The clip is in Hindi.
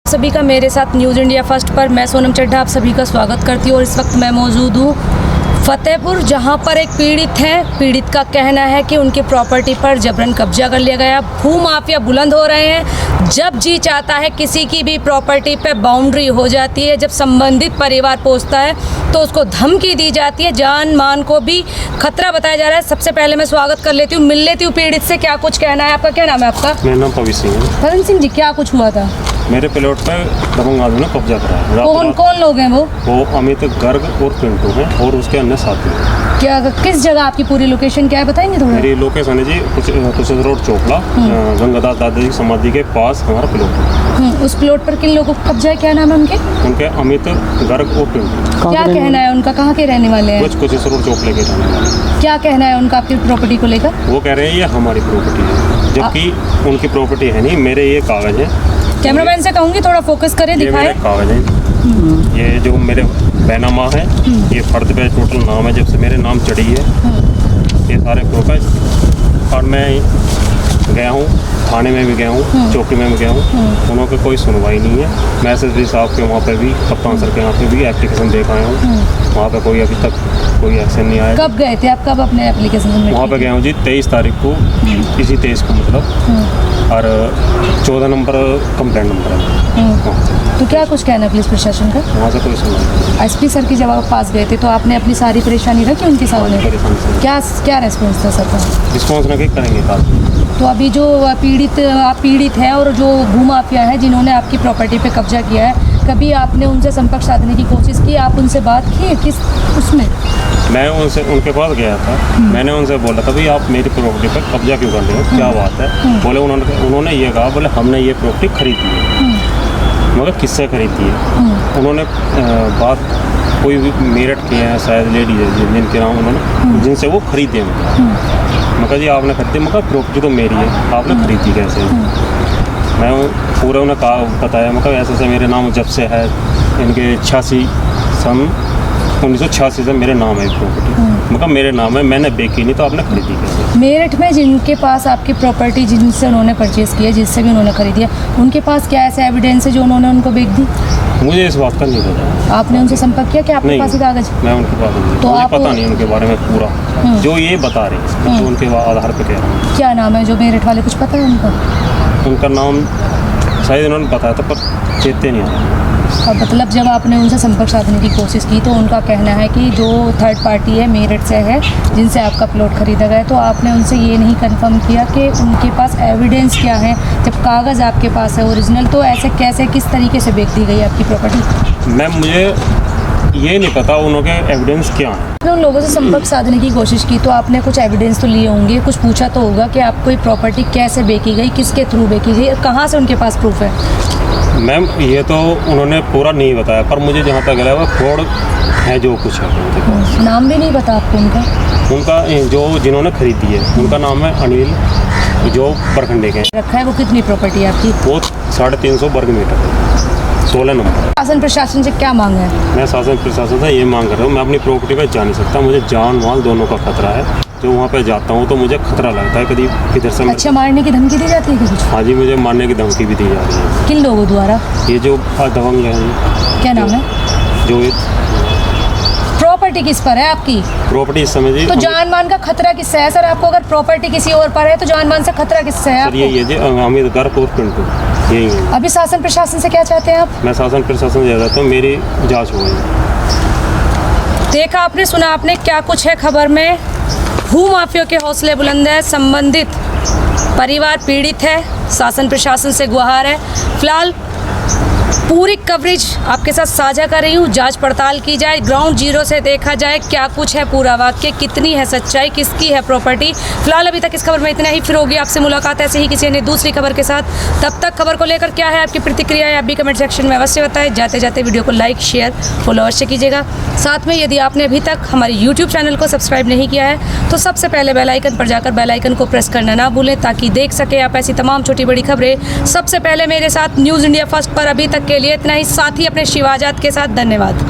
सभी का मेरे साथ न्यूज़ इंडिया फर्स्ट पर मैं सोनम चड्ढा आप सभी का स्वागत करती हूँ। और इस वक्त मैं मौजूद हूँ फतेहपुर, जहाँ पर एक पीड़ित है। पीड़ित का कहना है कि उनकी प्रॉपर्टी पर जबरन कब्जा कर लिया गया। भूमाफिया बुलंद हो रहे हैं। जब जी चाहता है किसी की भी प्रॉपर्टी पे बाउंड्री हो जाती है, जब संबंधित परिवार पहुँचता है तो उसको धमकी दी जाती है, जान मान को भी खतरा बताया जा रहा है। सबसे पहले मैं स्वागत कर लेती हूँ, मिल लेती हूँ पीड़ित से। क्या कुछ कहना है आपका? क्या नाम है आपका? मेरा नाम पवन सिंह है। पवन सिंह जी, क्या कुछ हुआ था? मेरे प्लॉट पर दबंग आदमी ने कब्जा करा है। कौन कौन लोग हैं वो अमित गर्ग और पिंटू हैं और उसके अन्य साथी हैं। क्या किस जगह आपकी पूरी लोकेशन क्या है, बताएंगे थोड़ा? मेरी लोकेशन है जी कुछ रोड चोपड़ा, गंगादास दादाजी समाधि के पास हमारा प्लॉट है। उस प्लॉट पर किन लोगों का कब्जा है? क्या नाम है उनके? उनके अमित गर्ग और पिंटू। क्या कहना है उनका? कहाँ के रहने वाले हैं? कुछ रोड चोपड़े के रहने वाले। क्या कहना है उनका आपकी प्रॉपर्टी को लेकर? वो कह रहे हैं ये हमारी प्रॉपर्टी है, जबकि उनकी प्रॉपर्टी है नहीं। मेरे ये कागज है। कैमरामैन से कहूँगी थोड़ा फोकस करें, ये दिखाएं। मेरे कागज है। ये जो मेरे बैनामा है, ये फर्द पे टोटल नाम है, जब से मेरे नाम चढ़ी है ये सारे प्रोफाइल। और मैं गया हूँ थाने में भी गया हूँ, चौकी में भी गया हूँ, उन्होंने कोई सुनवाई नहीं है। मैं एसएसपी साहब के वहाँ पे भी, कप्तान सर के यहाँ पे भी एप्लीकेशन दे आया हूँ, वहाँ पे कोई अभी तक कोई एक्शन नहीं आया। कब गए थे आप? कब अपने एप्लीकेशन में? वहाँ पे गया हूँ जी 23 तारीख को, इसी 23 को मतलब, और 14 नंबर कंप्लेंट नंबर है। तो क्या कुछ कहना है पुलिस प्रशासन का? वहाँ से कोई सुनवाई। एसपी सर की जब आप पास गए थे तो आपने अपनी सारी परेशानी रखी उनके सामने? क्या रेस्पॉन्स था सर का? रिस्पॉन्स नहीं करेंगे काल। तो अभी जो पीड़ित है और जो भूमाफिया है जिन्होंने आपकी प्रॉपर्टी पे कब्जा किया है, कभी आपने उनसे संपर्क साधने की कोशिश की? आप उनसे बात की किस उसमें? मैं उनके पास गया था। मैंने उनसे बोला था भाई आप मेरी प्रॉपर्टी पर कब्जा क्यों कर रहे हो, क्या बात है? बोले उन्होंने ये कहा, बोले हमने ये प्रॉपर्टी खरीदी है। मगर किससे खरीदी है? उन्होंने बात कोई भी मेरठ के हैं शायद लेडीज है जिनके नाम उन्होंने, जिनसे वो खरीदे। मगर जी आपने खरीदी? मगर प्रॉपर्टी तो मेरी है, आपने खरीदी कैसे? मैं पूरा उन्हें कहा बताया, मतलब ऐसे मेरे नाम जब से है, इनके 1986 से मेरे नाम है प्रॉपर्टी, मतलब मेरे नाम है, मैंने बेची नहीं, तो आपने खरीदी कैसे? मेरठ में जिनके पास आपकी प्रॉपर्टी, जिनसे उन्होंने परचेज़ किया, जिससे भी उन्होंने खरीदी है, उनके पास क्या ऐसा एविडेंस है जो उन्होंने उनको बेच दी? मुझे इस बात का नहीं पता। आपने उनसे संपर्क किया? क्या आपके पास कागज? मैं उनके पास नहीं, तो मुझे आप पता नहीं उनके बारे में पूरा जो ये बता रहे हैं, तो उनके आधार पर कह रहा हूँ। क्या नाम है जो मेरठ वाले, कुछ पता है उनका? उनका नाम शायद उन्होंने बताया था पर चेते नहीं आया। और मतलब जब आपने उनसे संपर्क साधने की कोशिश की तो उनका कहना है कि जो थर्ड पार्टी है मेरठ से है जिनसे आपका प्लॉट खरीदा गया, तो आपने उनसे ये नहीं कंफर्म किया कि उनके पास एविडेंस क्या है जब कागज़ आपके पास है ओरिजिनल? तो ऐसे कैसे, किस तरीके से बेच दी गई आपकी प्रॉपर्टी? मैम मुझे ये नहीं पता उनके एविडेंस क्या है। आपने उन लोगों से संपर्क साधने की कोशिश की तो आपने कुछ एविडेंस तो लिए होंगे, कुछ पूछा तो होगा कि आपको ये प्रॉपर्टी कैसे बेची गई, किसके थ्रू बेची गई, कहाँ से उनके पास प्रूफ है? मैम ये तो उन्होंने पूरा नहीं बताया, पर मुझे जहाँ तक लगा फ्रॉड है जो कुछ है उनके पास। नाम भी नहीं पता आपको उनका? जो जिन्होंने खरीदी है उनका नाम है अनिल, जो प्रखंडे के रखा है। वो कितनी प्रॉपर्टी है आपकी? वो 350 वर्ग मीटर, 16 नंबर। शासन प्रशासन से क्या मांग है? मैं शासन प्रशासन से ये मांग कर रहा हूँ, मैं अपनी प्रॉपर्टी पर जा नहीं सकता, मुझे जान माल दोनों का खतरा है। जो वहाँ पे जाता हूँ तो मुझे खतरा लगता है कभी किधर से। अच्छा, मारने की धमकी दी जाती है कुछ? हाँ जी, मुझे मारने की धमकी भी दी जा रही है। किन लोगों द्वारा? ये जो दबंग है। क्या नाम है? जो प्रॉपर्टी किस पर है आपकी? प्रॉपर्टी इस समय जी तो जान मान का खतरा किससे है सर आपको? अगर प्रॉपर्टी किसी और पर है तो जान मान से खतरा किससे है आपको? ये जी अमित गर्ग और पिंटू यही है। अभी शासन प्रशासन से क्या चाहते हैं आप? मैं शासन प्रशासन से चाहता हूँ मेरी जांच हो गई। देखा आपने, सुना आपने, क्या कुछ है खबर में। भूमाफियों के हौसले बुलंद है, संबंधित परिवार पीड़ित है, शासन प्रशासन से गुहार है। फिलहाल पूरी कवरेज आपके साथ साझा कर रही हूँ। जांच पड़ताल की जाए, ग्राउंड जीरो से देखा जाए क्या कुछ है पूरा वाक्य, कितनी है सच्चाई, किसकी है प्रॉपर्टी। फिलहाल अभी तक इस खबर में इतना ही। फिर होगी आपसे मुलाकात ऐसे ही किसी ने दूसरी खबर के साथ। तब तक खबर को लेकर क्या है आपकी प्रतिक्रिया है आप भी कमेंट सेक्शन में अवश्य बताएं। जाते जाते वीडियो को लाइक शेयर फॉलो अवश्य कीजिएगा। साथ में यदि आपने अभी तक हमारे यूट्यूब चैनल को सब्सक्राइब नहीं किया है तो सबसे पहले बेल आइकन पर जाकर बेल आइकन को प्रेस करना ना भूलें, ताकि देख सके आप ऐसी तमाम छोटी बड़ी खबरें सबसे पहले मेरे साथ न्यूज़ इंडिया फर्स्ट पर। अभी तक के लिए इतना ही। साथ ही अपने शिवाजात के साथ धन्यवाद।